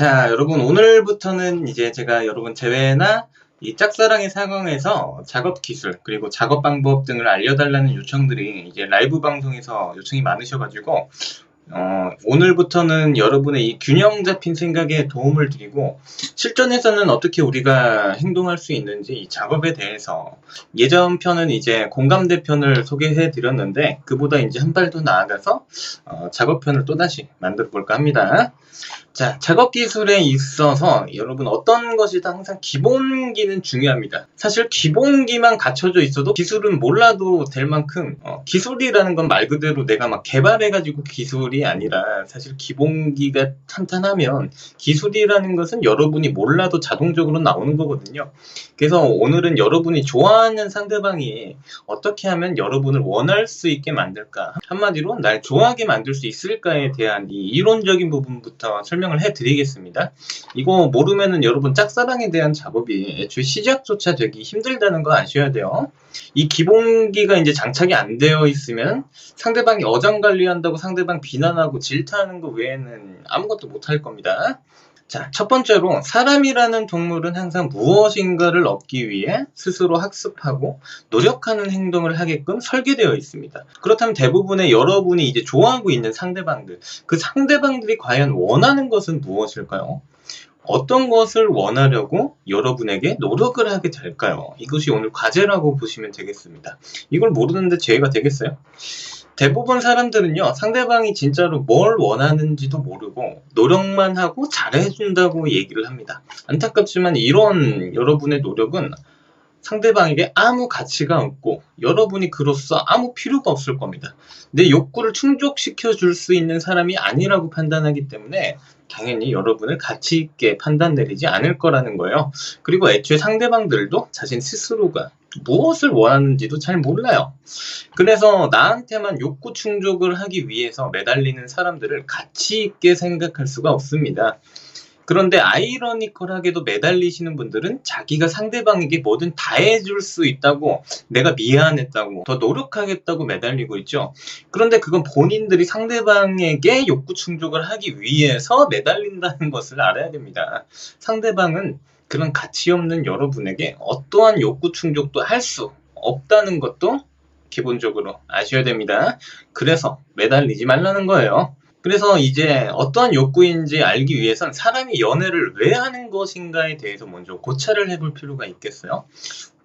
자, 여러분, 오늘부터는 이제 제가 여러분 제외나 이 짝사랑의 상황에서 작업 기술, 그리고 작업 방법 등을 알려달라는 요청들이 이제 라이브 방송에서 요청이 많으셔가지고, 오늘부터는 여러분의 이 균형 잡힌 생각에 도움을 드리고, 실전에서는 어떻게 우리가 행동할 수 있는지 이 작업에 대해서 예전 편은 이제 공감대 편을 소개해 드렸는데, 그보다 이제 한 발 더 나아가서 작업 편을 또다시 만들어 볼까 합니다. 자, 작업 기술에 있어서 여러분 어떤 것이든 항상 기본기는 중요합니다. 사실 기본기만 갖춰져 있어도 기술은 몰라도 될 만큼 기술이라는 건 말 그대로 내가 막 개발해가지고 기술이 아니라 사실 기본기가 탄탄하면 기술이라는 것은 여러분이 몰라도 자동적으로 나오는 거거든요. 그래서 오늘은 여러분이 좋아하는 상대방이 어떻게 하면 여러분을 원할 수 있게 만들까, 한마디로 날 좋아하게 만들 수 있을까에 대한 이 이론적인 부분부터 설명을 해드리겠습니다. 이거 모르면은 여러분 짝사랑에 대한 작업이 애초에 시작조차 되기 힘들다는 거 아셔야 돼요. 이 기본기가 이제 장착이 안 되어 있으면 상대방이 어장관리한다고 상대방 비난하고 질타하는 거 외에는 아무것도 못할 겁니다. 자, 첫 번째로 사람이라는 동물은 항상 무엇인가를 얻기 위해 스스로 학습하고 노력하는 행동을 하게끔 설계되어 있습니다. 그렇다면 대부분의 여러분이 이제 좋아하고 있는 상대방들, 그 상대방들이 과연 원하는 것은 무엇일까요? 어떤 것을 원하려고 여러분에게 노력을 하게 될까요? 이것이 오늘 과제라고 보시면 되겠습니다. 이걸 모르는데 죄가 되겠어요? 대부분 사람들은요, 상대방이 진짜로 뭘 원하는지도 모르고 노력만 하고 잘해준다고 얘기를 합니다. 안타깝지만 이런 여러분의 노력은 상대방에게 아무 가치가 없고 여러분이 그로써 아무 필요가 없을 겁니다. 내 욕구를 충족시켜 줄 수 있는 사람이 아니라고 판단하기 때문에 당연히 여러분을 가치 있게 판단 내리지 않을 거라는 거예요. 그리고 애초에 상대방들도 자신 스스로가 무엇을 원하는지도 잘 몰라요. 그래서 나한테만 욕구 충족을 하기 위해서 매달리는 사람들을 가치 있게 생각할 수가 없습니다. 그런데 아이러니컬하게도 매달리시는 분들은 자기가 상대방에게 뭐든 다 해줄 수 있다고, 내가 미안했다고, 더 노력하겠다고 매달리고 있죠. 그런데 그건 본인들이 상대방에게 욕구 충족을 하기 위해서 매달린다는 것을 알아야 됩니다. 상대방은 그런 가치 없는 여러분에게 어떠한 욕구 충족도 할 수 없다는 것도 기본적으로 아셔야 됩니다. 그래서 매달리지 말라는 거예요. 그래서 이제 어떠한 욕구인지 알기 위해선 사람이 연애를 왜 하는 것인가에 대해서 먼저 고찰을 해볼 필요가 있겠어요.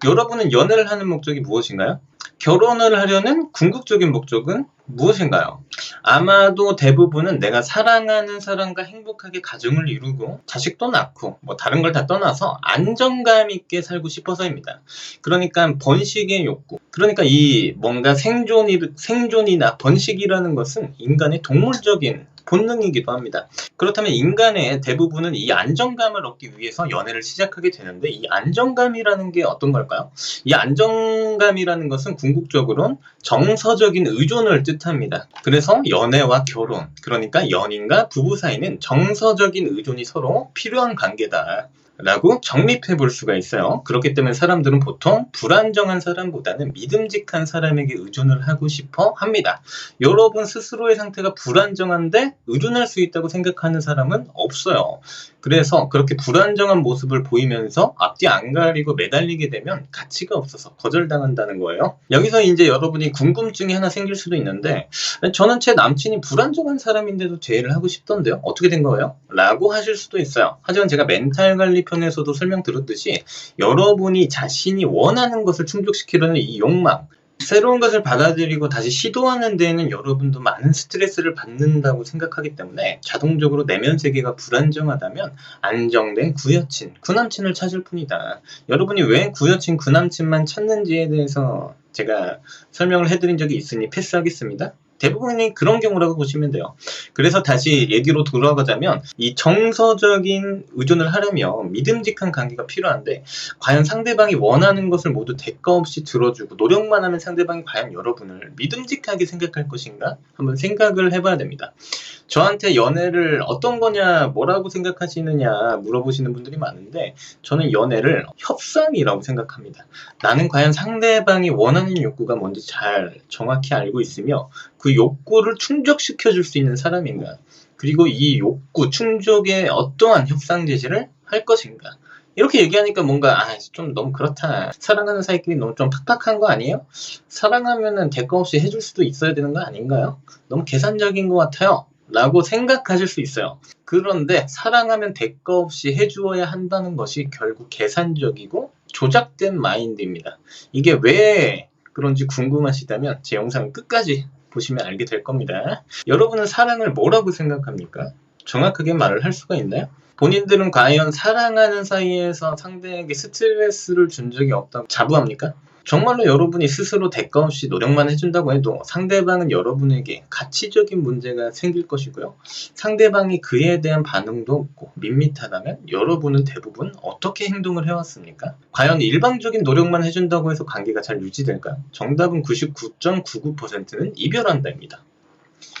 여러분은 연애를 하는 목적이 무엇인가요? 결혼을 하려는 궁극적인 목적은 무엇인가요? 아마도 대부분은 내가 사랑하는 사람과 행복하게 가정을 이루고 자식도 낳고 뭐 다른 걸 다 떠나서 안정감 있게 살고 싶어서입니다. 그러니까 번식의 욕구, 그러니까 이 뭔가 생존이나 번식이라는 것은 인간의 동물적인 본능이기도 합니다. 그렇다면 인간의 대부분은 이 안정감을 얻기 위해서 연애를 시작하게 되는데, 이 안정감이라는 게 어떤 걸까요? 이 안정감이라는 것은 궁극적으로는 정서적인 의존을 뜻합니다. 그래서 연애와 결혼, 그러니까 연인과 부부 사이는 정서적인 의존이 서로 필요한 관계다 라고 정립해 볼 수가 있어요. 그렇기 때문에 사람들은 보통 불안정한 사람보다는 믿음직한 사람에게 의존을 하고 싶어 합니다. 여러분 스스로의 상태가 불안정한데 의존할 수 있다고 생각하는 사람은 없어요. 그래서 그렇게 불안정한 모습을 보이면서 앞뒤 안 가리고 매달리게 되면 가치가 없어서 거절당한다는 거예요. 여기서 이제 여러분이 궁금증이 하나 생길 수도 있는데, 저는 제 남친이 불안정한 사람인데도 데이트를 하고 싶던데요? 어떻게 된 거예요? 라고 하실 수도 있어요. 하지만 제가 멘탈 관리 편에서도 설명드렸듯이 여러분이 자신이 원하는 것을 충족시키려는 이 욕망, 새로운 것을 받아들이고 다시 시도하는 데에는 여러분도 많은 스트레스를 받는다고 생각하기 때문에 자동적으로 내면 세계가 불안정하다면 안정된 구여친, 구남친을 찾을 뿐이다. 여러분이 왜 구여친, 구남친만 찾는지에 대해서 제가 설명을 해드린 적이 있으니 패스하겠습니다. 대부분이 그런 경우라고 보시면 돼요. 그래서 다시 얘기로 돌아가자면 이 정서적인 의존을 하려면 믿음직한 관계가 필요한데, 과연 상대방이 원하는 것을 모두 대가 없이 들어주고 노력만 하면 상대방이 과연 여러분을 믿음직하게 생각할 것인가? 한번 생각을 해봐야 됩니다. 저한테 연애를 어떤 거냐, 뭐라고 생각하시느냐 물어보시는 분들이 많은데, 저는 연애를 협상이라고 생각합니다. 나는 과연 상대방이 원하는 욕구가 뭔지 잘 정확히 알고 있으며 그 욕구를 충족시켜 줄 수 있는 사람인가? 그리고 이 욕구, 충족에 어떠한 협상 제시를 할 것인가. 이렇게 얘기하니까 뭔가 좀 너무 그렇다. 사랑하는 사이끼리 너무 좀 팍팍한 거 아니에요? 사랑하면은 대가 없이 해줄 수도 있어야 되는 거 아닌가요? 너무 계산적인 것 같아요. 라고 생각하실 수 있어요. 그런데 사랑하면 대가 없이 해주어야 한다는 것이 결국 계산적이고 조작된 마인드입니다. 이게 왜 그런지 궁금하시다면 제 영상을 끝까지 보시면 알게 될 겁니다. 여러분은 사랑을 뭐라고 생각합니까? 정확하게 말을 할 수가 있나요? 본인들은 과연 사랑하는 사이에서 상대에게 스트레스를 준 적이 없다고 자부합니까? 정말로 여러분이 스스로 대가 없이 노력만 해준다고 해도 상대방은 여러분에게 가치적인 문제가 생길 것이고요. 상대방이 그에 대한 반응도 없고 밋밋하다면 여러분은 대부분 어떻게 행동을 해왔습니까? 과연 일방적인 노력만 해준다고 해서 관계가 잘 유지될까요? 정답은 99.99%는 이별한다입니다.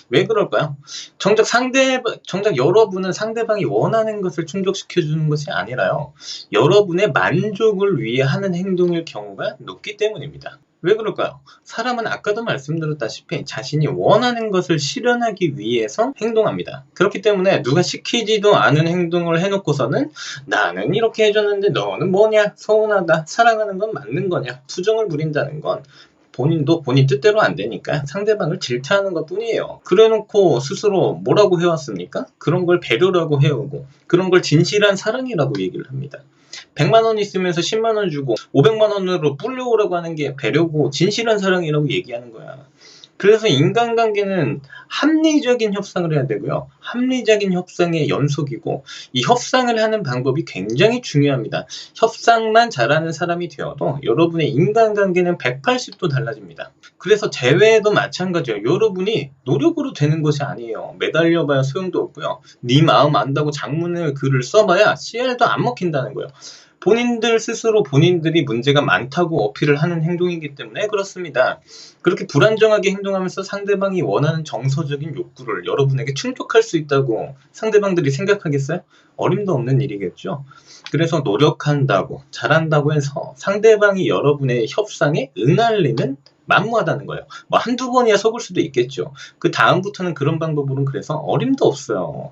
왜 그럴까요? 정작 여러분은 상대방이 원하는 것을 충족시켜주는 것이 아니라요. 여러분의 만족을 위해 하는 행동일 경우가 높기 때문입니다. 왜 그럴까요? 사람은 아까도 말씀드렸다시피 자신이 원하는 것을 실현하기 위해서 행동합니다. 그렇기 때문에 누가 시키지도 않은 행동을 해놓고서는 나는 이렇게 해줬는데 너는 뭐냐? 서운하다. 사랑하는 건 맞는 거냐? 투정을 부린다는 건 본인도 본인 뜻대로 안 되니까 상대방을 질타하는 것 뿐이에요. 그래놓고 스스로 뭐라고 해왔습니까? 그런 걸 배려라고 해오고 그런 걸 진실한 사랑이라고 얘기를 합니다. 100만 원 있으면서 10만 원 주고 500만 원으로 불려오라고 하는 게 배려고 진실한 사랑이라고 얘기하는 거야. 그래서 인간관계는 합리적인 협상을 해야 되고요. 합리적인 협상의 연속이고 이 협상을 하는 방법이 굉장히 중요합니다. 협상만 잘하는 사람이 되어도 여러분의 인간관계는 180도 달라집니다. 그래서 재회도 마찬가지예요. 여러분이 노력으로 되는 것이 아니에요. 매달려봐야 소용도 없고요. 네 마음 안다고 장문의 글을 써봐야 씨알도 안 먹힌다는 거예요. 본인들 스스로 본인들이 문제가 많다고 어필을 하는 행동이기 때문에 그렇습니다. 그렇게 불안정하게 행동하면서 상대방이 원하는 정서적인 욕구를 여러분에게 충족할 수 있다고 상대방들이 생각하겠어요? 어림도 없는 일이겠죠. 그래서 노력한다고 잘한다고 해서 상대방이 여러분의 협상에 응할리는 만무하다는 거예요. 뭐 한두 번이야 속을 수도 있겠죠. 그 다음부터는 그런 방법으로는 그래서 어림도 없어요.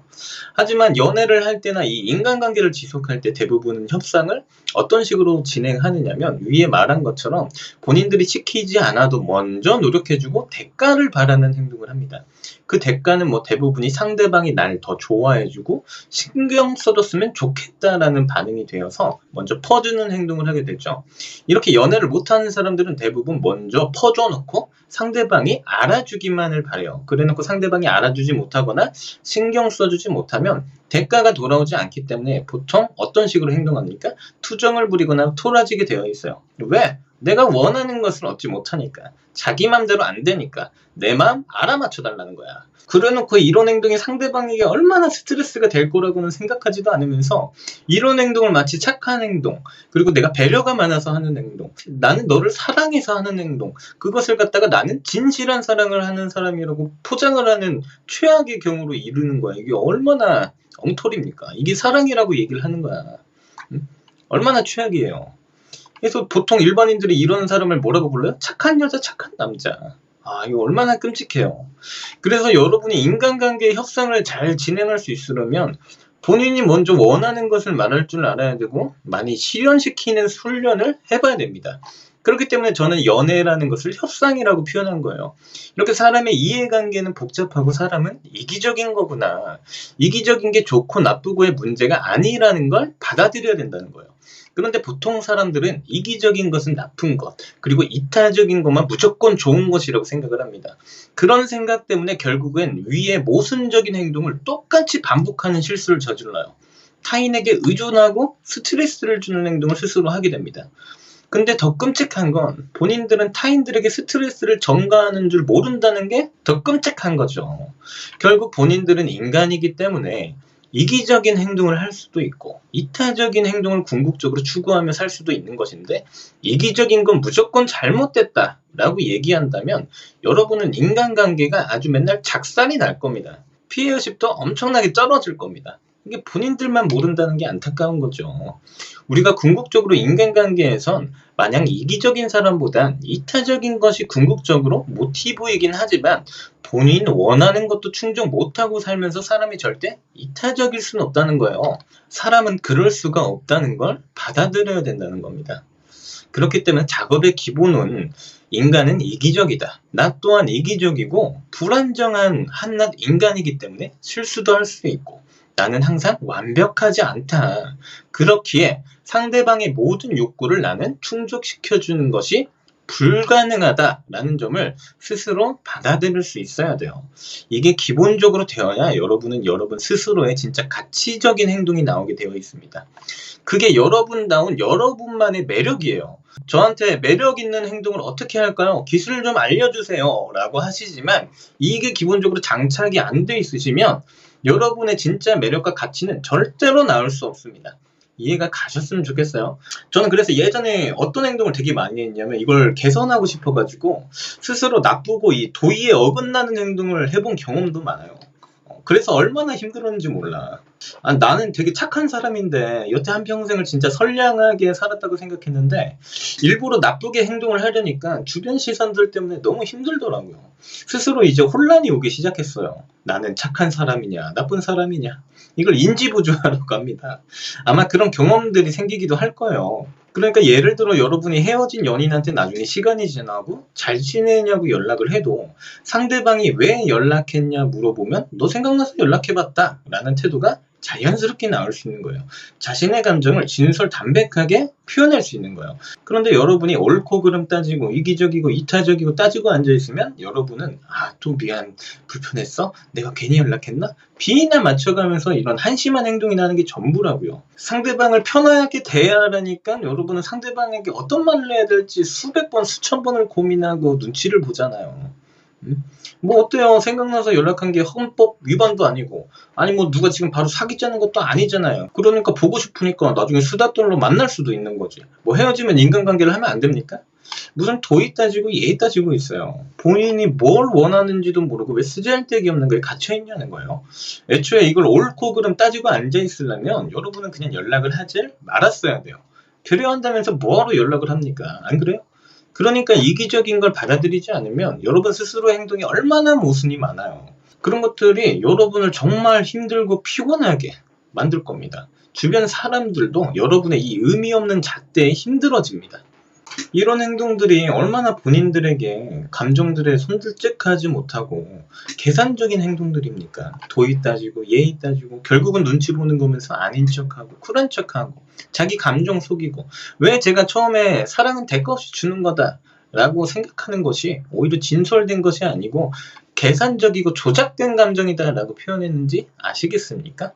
하지만 연애를 할 때나 이 인간관계를 지속할 때 대부분은 협상을 어떤 식으로 진행하느냐면 위에 말한 것처럼 본인들이 시키지 않아도 먼저 노력해주고 대가를 바라는 행동을 합니다. 그 대가는 뭐 대부분이 상대방이 날 더 좋아해주고 신경 써줬으면 좋겠다라는 반응이 되어서 먼저 퍼주는 행동을 하게 되죠. 이렇게 연애를 못하는 사람들은 대부분 먼저 퍼줘놓고 상대방이 알아주기만을 바래요. 그래놓고 상대방이 알아주지 못하거나 신경 써주지 못하면 대가가 돌아오지 않기 때문에 보통 어떤 식으로 행동합니까? 투정을 부리거나 토라지게 되어 있어요. 왜? 내가 원하는 것을 얻지 못하니까. 자기 맘대로 안 되니까. 내 맘 알아맞혀달라는 거야. 그래놓고 이런 행동이 상대방에게 얼마나 스트레스가 될 거라고는 생각하지도 않으면서 이런 행동을 마치 착한 행동, 그리고 내가 배려가 많아서 하는 행동, 나는 너를 사랑해서 하는 행동, 그것을 갖다가 나는 진실한 사랑을 하는 사람이라고 포장을 하는 최악의 경우로 이르는 거야. 이게 얼마나 엉터리입니까? 이게 사랑이라고 얘기를 하는 거야. 얼마나 최악이에요. 그래서 보통 일반인들이 이런 사람을 뭐라고 불러요? 착한 여자, 착한 남자. 이거 얼마나 끔찍해요. 그래서 여러분이 인간관계의 협상을 잘 진행할 수 있으려면 본인이 먼저 원하는 것을 말할 줄 알아야 되고 많이 실현시키는 훈련을 해봐야 됩니다. 그렇기 때문에 저는 연애라는 것을 협상이라고 표현한 거예요. 이렇게 사람의 이해관계는 복잡하고 사람은 이기적인 거구나. 이기적인 게 좋고 나쁘고의 문제가 아니라는 걸 받아들여야 된다는 거예요. 그런데 보통 사람들은 이기적인 것은 나쁜 것, 그리고 이타적인 것만 무조건 좋은 것이라고 생각을 합니다. 그런 생각 때문에 결국은 위에 모순적인 행동을 똑같이 반복하는 실수를 저질러요. 타인에게 의존하고 스트레스를 주는 행동을 스스로 하게 됩니다. 근데 더 끔찍한 건 본인들은 타인들에게 스트레스를 전가하는 줄 모른다는 게 더 끔찍한 거죠. 결국 본인들은 인간이기 때문에 이기적인 행동을 할 수도 있고 이타적인 행동을 궁극적으로 추구하며 살 수도 있는 것인데 이기적인 건 무조건 잘못됐다 라고 얘기한다면 여러분은 인간관계가 아주 맨날 작살이 날 겁니다. 피해의식도 엄청나게 떨어질 겁니다. 이게 본인들만 모른다는 게 안타까운 거죠. 우리가 궁극적으로 인간관계에선 마냥 이기적인 사람보단 이타적인 것이 궁극적으로 모티브이긴 하지만 본인 원하는 것도 충족 못하고 살면서 사람이 절대 이타적일 수는 없다는 거예요. 사람은 그럴 수가 없다는 걸 받아들여야 된다는 겁니다. 그렇기 때문에 작업의 기본은 인간은 이기적이다. 나 또한 이기적이고 불안정한 한낱 인간이기 때문에 실수도 할 수 있고 나는 항상 완벽하지 않다. 그렇기에 상대방의 모든 욕구를 나는 충족시켜주는 것이 불가능하다라는 점을 스스로 받아들일 수 있어야 돼요. 이게 기본적으로 되어야 여러분은 여러분 스스로의 진짜 가치적인 행동이 나오게 되어 있습니다. 그게 여러분다운 여러분만의 매력이에요. 저한테 매력 있는 행동을 어떻게 할까요? 기술 좀 알려주세요 라고 하시지만 이게 기본적으로 장착이 안 돼 있으시면 여러분의 진짜 매력과 가치는 절대로 나올 수 없습니다. 이해가 가셨으면 좋겠어요. 저는 그래서 예전에 어떤 행동을 되게 많이 했냐면 이걸 개선하고 싶어가지고 스스로 나쁘고 이 도의에 어긋나는 행동을 해본 경험도 많아요. 그래서 얼마나 힘들었는지 몰라. 나는 되게 착한 사람인데 여태 한평생을 진짜 선량하게 살았다고 생각했는데 일부러 나쁘게 행동을 하려니까 주변 시선들 때문에 너무 힘들더라고요. 스스로 이제 혼란이 오기 시작했어요. 나는 착한 사람이냐 나쁜 사람이냐 이걸 인지부조화라고 합니다. 아마 그런 경험들이 생기기도 할 거예요. 그러니까 예를 들어 여러분이 헤어진 연인한테 나중에 시간이 지나고 잘 지내냐고 연락을 해도 상대방이 왜 연락했냐 물어보면 너 생각나서 연락해봤다 라는 태도가 자연스럽게 나올 수 있는 거예요. 자신의 감정을 진솔담백하게 표현할 수 있는 거예요. 그런데 여러분이 옳고 그름 따지고 이기적이고 이타적이고 따지고 앉아있으면 여러분은 또 미안 불편했어? 내가 괜히 연락했나? 비위나 맞춰가면서 이런 한심한 행동이 나는 게 전부라고요. 상대방을 편하게 대해야 하니까 여러분은 상대방에게 어떤 말을 해야 될지 수백 번 수천 번을 고민하고 눈치를 보잖아요. 뭐 어때요? 생각나서 연락한 게 헌법 위반도 아니고 아니 뭐 누가 지금 바로 사귀자는 것도 아니잖아요. 그러니까 보고 싶으니까 나중에 수다 떨러 만날 수도 있는 거지. 뭐 헤어지면 인간관계를 하면 안 됩니까? 무슨 도의 따지고 예의 따지고 있어요. 본인이 뭘 원하는지도 모르고 왜 쓰잘데기 없는 거에 갇혀있냐는 거예요. 애초에 이걸 옳고 그름 따지고 앉아있으려면 여러분은 그냥 연락을 하지 말았어야 돼요. 결혼한다면서 뭐하러 연락을 합니까? 안 그래요? 그러니까 이기적인 걸 받아들이지 않으면 여러분 스스로 행동이 얼마나 모순이 많아요. 그런 것들이 여러분을 정말 힘들고 피곤하게 만들 겁니다. 주변 사람들도 여러분의 이 의미 없는 잣대에 힘들어집니다. 이런 행동들이 얼마나 본인들에게 감정들에 손들쩍하지 못하고 계산적인 행동들입니까? 도의 따지고 예의 따지고 결국은 눈치 보는 거면서 아닌 척하고 쿨한 척하고 자기 감정 속이고 왜 제가 처음에 사랑은 대가 없이 주는 거다 라고 생각하는 것이 오히려 진솔된 것이 아니고 계산적이고 조작된 감정이다 라고 표현했는지 아시겠습니까?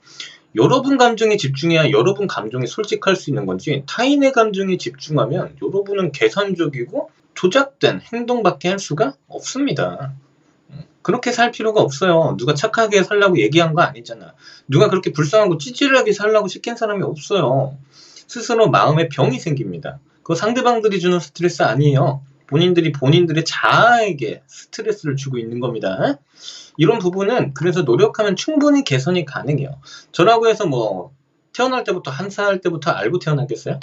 여러분 감정에 집중해야 여러분 감정에 솔직할 수 있는 건지 타인의 감정에 집중하면 여러분은 계산적이고 조작된 행동밖에 할 수가 없습니다. 그렇게 살 필요가 없어요. 누가 착하게 살라고 얘기한 거 아니잖아. 누가 그렇게 불쌍하고 찌질하게 살라고 시킨 사람이 없어요. 스스로 마음에 병이 생깁니다. 그거 상대방들이 주는 스트레스 아니에요. 본인들이 본인들의 자아에게 스트레스를 주고 있는 겁니다. 이런 부분은 그래서 노력하면 충분히 개선이 가능해요. 저라고 해서 뭐 태어날 때부터 한 살 때부터 알고 태어났겠어요?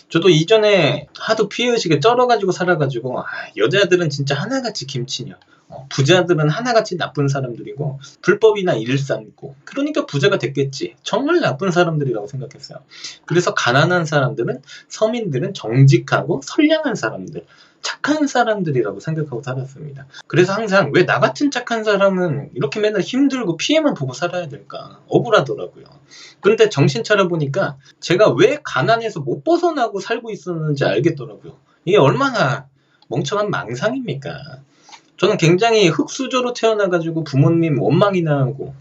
저도 이전에 하도 피해의식에 쩔어가지고 살아가지고 여자들은 진짜 하나같이 김치녀, 부자들은 하나같이 나쁜 사람들이고 불법이나 일삼고 그러니까 부자가 됐겠지. 정말 나쁜 사람들이라고 생각했어요. 그래서 가난한 사람들은 서민들은 정직하고 선량한 사람들 착한 사람들이라고 생각하고 살았습니다. 그래서 항상 왜 나 같은 착한 사람은 이렇게 맨날 힘들고 피해만 보고 살아야 될까 억울하더라고요. 그런데 정신 차려보니까 제가 왜 가난해서 못 벗어나고 살고 있었는지 알겠더라고요. 이게 얼마나 멍청한 망상입니까? 저는 굉장히 흙수저로 태어나가지고 부모님 원망이나 하고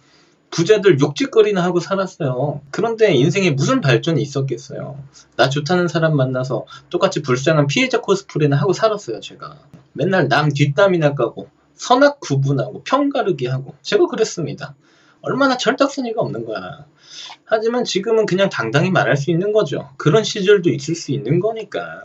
부자들 욕짓거리나 하고 살았어요. 그런데 인생에 무슨 발전이 있었겠어요. 나 좋다는 사람 만나서 똑같이 불쌍한 피해자 코스프레나 하고 살았어요. 제가 맨날 남 뒷담이나 까고 선악 구분하고 편가르기 하고 제가 그랬습니다. 얼마나 철딱서니가 없는 거야. 하지만 지금은 그냥 당당히 말할 수 있는 거죠. 그런 시절도 있을 수 있는 거니까.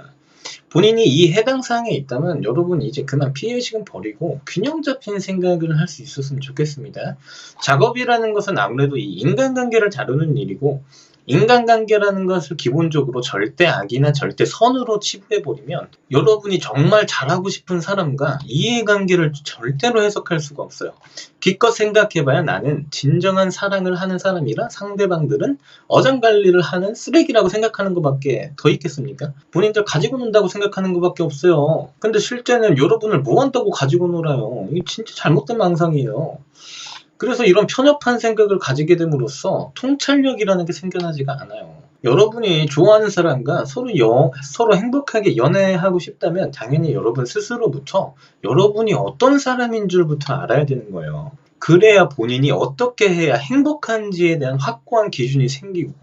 본인이 이 해당 사항에 있다면 여러분 이제 그만 피해의식은 버리고 균형 잡힌 생각을 할 수 있었으면 좋겠습니다. 작업이라는 것은 아무래도 이 인간관계를 다루는 일이고, 인간관계라는 것을 기본적으로 절대 악이나 절대 선으로 치부해버리면 여러분이 정말 잘하고 싶은 사람과 이해관계를 절대로 해석할 수가 없어요. 기껏 생각해봐야 나는 진정한 사랑을 하는 사람이라 상대방들은 어장관리를 하는 쓰레기라고 생각하는 것밖에 더 있겠습니까? 본인들 가지고 논다고 생각하는 것밖에 없어요. 근데 실제는 여러분을 뭐 한다고 가지고 놀아요. 이게 진짜 잘못된 망상이에요. 그래서 이런 편협한 생각을 가지게 됨으로써 통찰력이라는 게 생겨나지가 않아요. 여러분이 좋아하는 사람과 서로 행복하게 연애하고 싶다면 당연히 여러분 스스로부터 여러분이 어떤 사람인 줄부터 알아야 되는 거예요. 그래야 본인이 어떻게 해야 행복한지에 대한 확고한 기준이 생기고,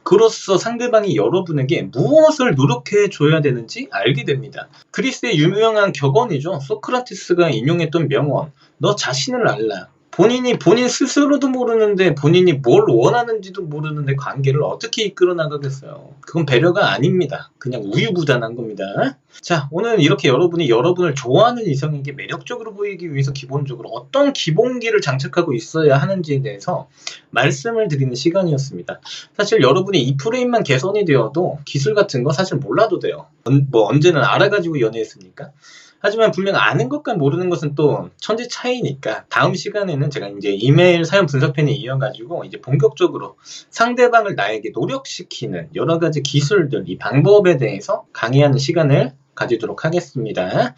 그로써 상대방이 여러분에게 무엇을 노력해 줘야 되는지 알게 됩니다. 그리스의 유명한 격언이죠. 소크라테스가 인용했던 명언, 너 자신을 알라. 본인 스스로도 모르는데, 본인이 뭘 원하는지도 모르는데 관계를 어떻게 이끌어 나가겠어요. 그건 배려가 아닙니다. 그냥 우유부단한 겁니다. 자, 오늘 이렇게 여러분이 여러분을 좋아하는 이성에게 매력적으로 보이기 위해서 기본적으로 어떤 기본기를 장착하고 있어야 하는지에 대해서 말씀을 드리는 시간이었습니다. 사실 여러분이 이 프레임만 개선이 되어도 기술 같은 거 사실 몰라도 돼요. 언제는 알아가지고 연애했습니까? 하지만 분명 아는 것과 모르는 것은 또 천지 차이니까, 다음 시간에는 제가 이제 이메일 사연 분석편에 이어가지고 이제 본격적으로 상대방을 나에게 노력시키는 여러 가지 기술들, 이 방법에 대해서 강의하는 시간을 가지도록 하겠습니다.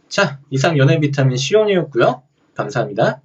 자, 이상 연애 비타민 시온이었고요. 감사합니다.